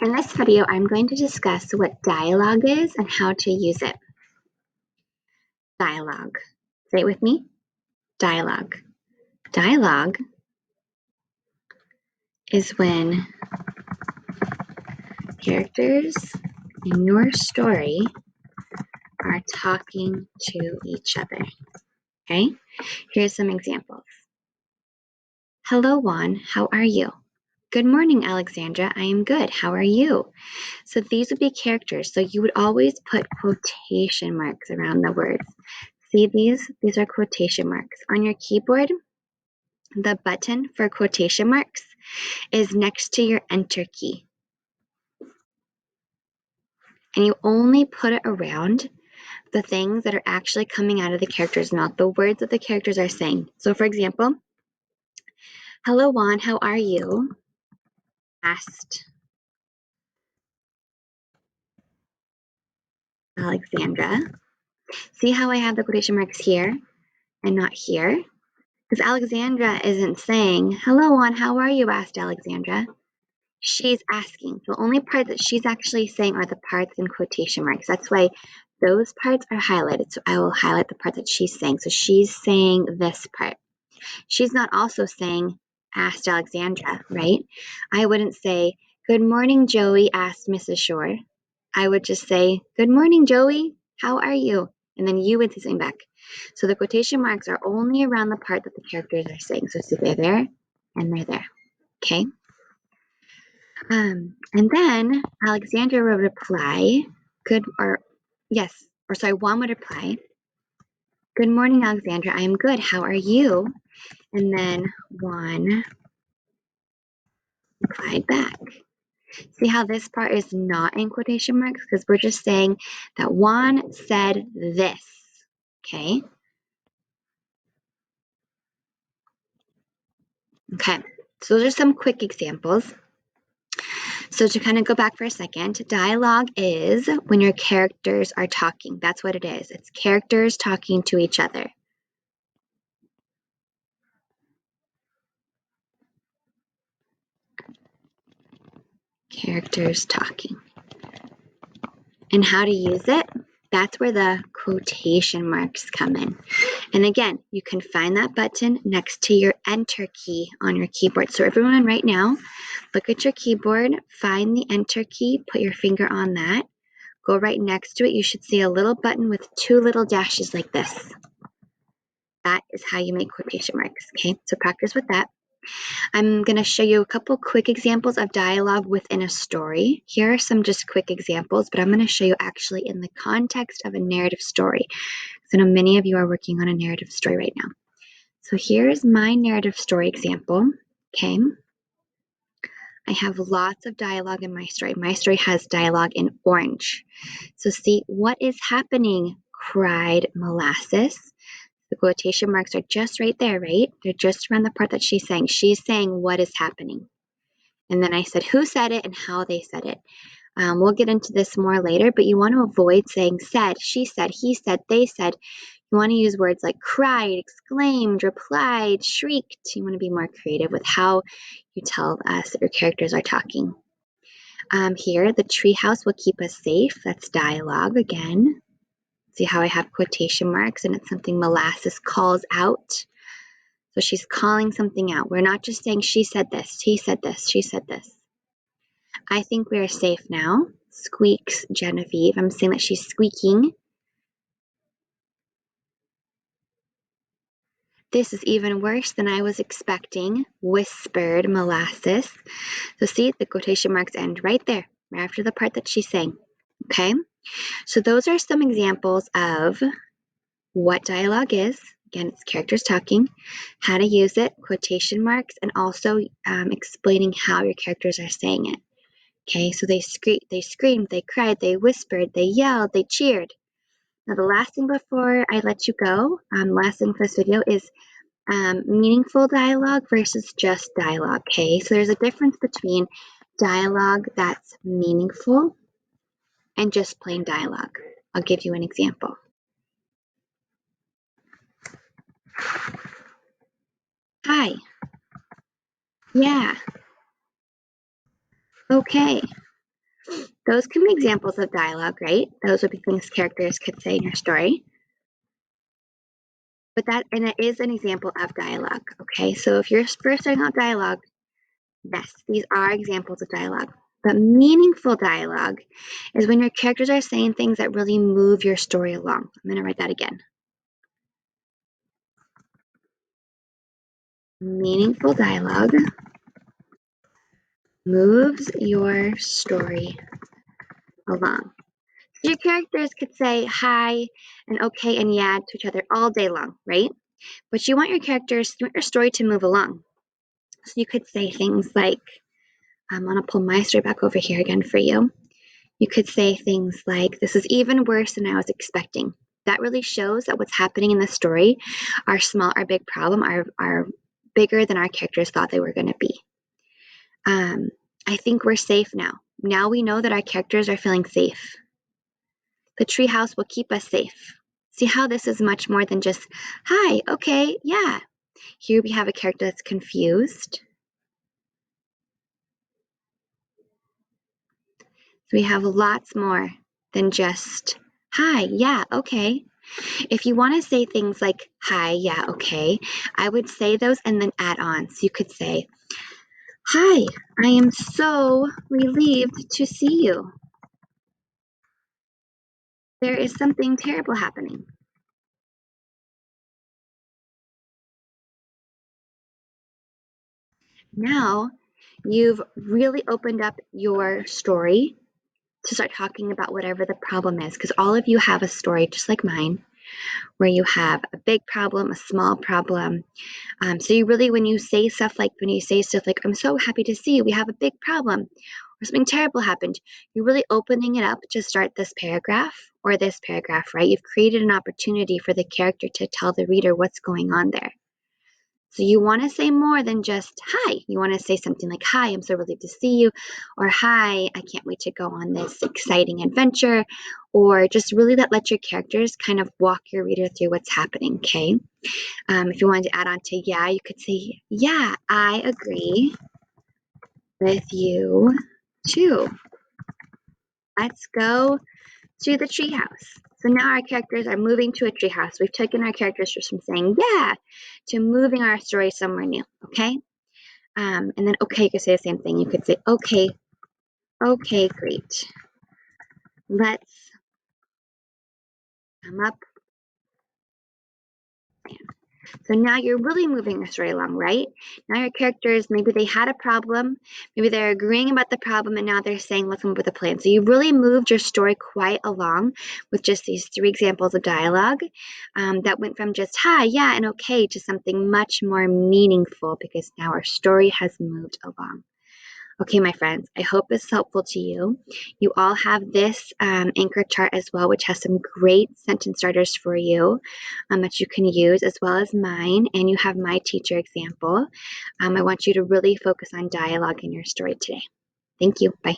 In this video, I'm going to discuss what dialogue is and how to use it. Dialogue. Say it with me. Dialogue. Dialogue is when characters in your story are talking to each other. Okay? Here's some examples. Hello, Juan. How are you? Good morning, Alexandra. I am good. How are you? So these would be characters. So you would always put quotation marks around the words. See these? These are quotation marks. On your keyboard, the button for quotation marks is next to your Enter key. And you only put it around the things that are actually coming out of the character's mouth, the words that the characters are saying. So for example, hello, Juan, how are you? Asked Alexandra. See how I have the quotation marks here and not here? Because Alexandra isn't saying, hello, Juan, how are you? Asked Alexandra. She's asking. The only part that she's actually saying are the parts in quotation marks. That's why those parts are highlighted. So I will highlight the part that she's saying. So she's saying this part. She's not also saying, asked Alexandra, right? I wouldn't say, good morning, Joey, asked Mrs. Shore. I would just say, good morning, Joey, how are you? And then you would say something back. So the quotation marks are only around the part that the characters are saying. So see, they're there and they're there. Okay? And then Alexandra would reply, Juan would reply, good morning, Alexandra, I am good, how are you? And then Juan replied back. See how this part is not in quotation marks? Because we're just saying that Juan said this, okay? Okay, so those are some quick examples. So to kind of go back for a second, dialogue is when your characters are talking. That's what it is. It's characters talking to each other. Characters talking. And how to use it? That's where the quotation marks come in. And again, you can find that button next to your Enter key on your keyboard. So everyone right now, look at your keyboard, find the Enter key, put your finger on that, go right next to it. You should see a little button with two little dashes like this. That is how you make quotation marks, okay? So practice with that. I'm going to show you a couple quick examples of dialogue within a story. Here are some just quick examples, but I'm going to show you actually in the context of a narrative story. So I know many of you are working on a narrative story right now. So here's my narrative story example, okay? I have lots of dialogue in my story. My story has dialogue in orange. So see, what is happening? Cried Molasses. The quotation marks are just right there, right? They're just around the part that she's saying. She's saying what is happening. And then I said who said it and how they said it. We'll get into this more later, but you want to avoid saying said, she said, he said, they said. You want to use words like cried, exclaimed, replied, shrieked. You want to be more creative with how you tell us that your characters are talking. Here, the treehouse will keep us safe. That's dialogue again. See how I have quotation marks and it's something Molasses calls out. So she's calling something out. We're not just saying she said this, he said this, she said this. I think we are safe now, squeaks Genevieve. I'm saying that she's squeaking. This is even worse than I was expecting, whispered Molasses. So see, the quotation marks end right there, right after the part that she's saying. Okay? So those are some examples of what dialogue is. Again, it's characters talking, how to use it, quotation marks, and also explaining how your characters are saying it. Okay, so they screamed, they cried, they whispered, they yelled, they cheered. Now the last thing before I let you go, last thing for this video is meaningful dialogue versus just dialogue, okay? So there's a difference between dialogue that's meaningful and just plain dialogue. I'll give you an example. Hi. Yeah. Okay. Those can be examples of dialogue, right? Those would be things characters could say in your story. And it is an example of dialogue, okay? So if you're first starting out dialogue, yes, these are examples of dialogue. But meaningful dialogue is when your characters are saying things that really move your story along. I'm going to write that again. Meaningful dialogue moves your story along. So your characters could say hi and okay and yeah to each other all day long, right? But you want your story to move along. So you could say things like, I'm going to pull my story back over here again for you. You could say things like, this is even worse than I was expecting. That really shows that what's happening in the story, our big problem, are bigger than our characters thought they were going to be. I think we're safe now. Now we know that our characters are feeling safe. The treehouse will keep us safe. See how this is much more than just, hi, okay, yeah. Here we have a character that's confused. So we have lots more than just, hi, yeah, okay. If you want to say things like, hi, yeah, okay, I would say those and then add on. So you could say, hi, I am so relieved to see you. There is something terrible happening. Now you've really opened up your story to start talking about whatever the problem is, because all of you have a story just like mine, where you have a big problem, a small problem. So you really, when you say stuff like, I'm so happy to see you, we have a big problem, or something terrible happened, you're really opening it up to start this paragraph or this paragraph, right? You've created an opportunity for the character to tell the reader what's going on there. So you want to say more than just hi. You want to say something like, hi, I'm so relieved to see you, or hi, I can't wait to go on this exciting adventure, or just really let your characters kind of walk your reader through what's happening, okay? If you wanted to add on to yeah, you could say, yeah, I agree with you too. Let's go to the treehouse. So now our characters are moving to a treehouse. We've taken our characters from saying yeah to moving our story somewhere new, okay? And then okay, you could say the same thing. You could say okay, great. Let's come up. So now you're really moving your story along, right? Now your characters, maybe they had a problem, maybe they're agreeing about the problem, and now they're saying, let's come up with a plan. So you really moved your story quite along with just these 3 examples of dialogue that went from just hi, yeah, and okay to something much more meaningful, because now our story has moved along. Okay, my friends, I hope this is helpful to you. You all have this anchor chart as well, which has some great sentence starters for you that you can use, as well as mine, and you have my teacher example. I want you to really focus on dialogue in your story today. Thank you. Bye.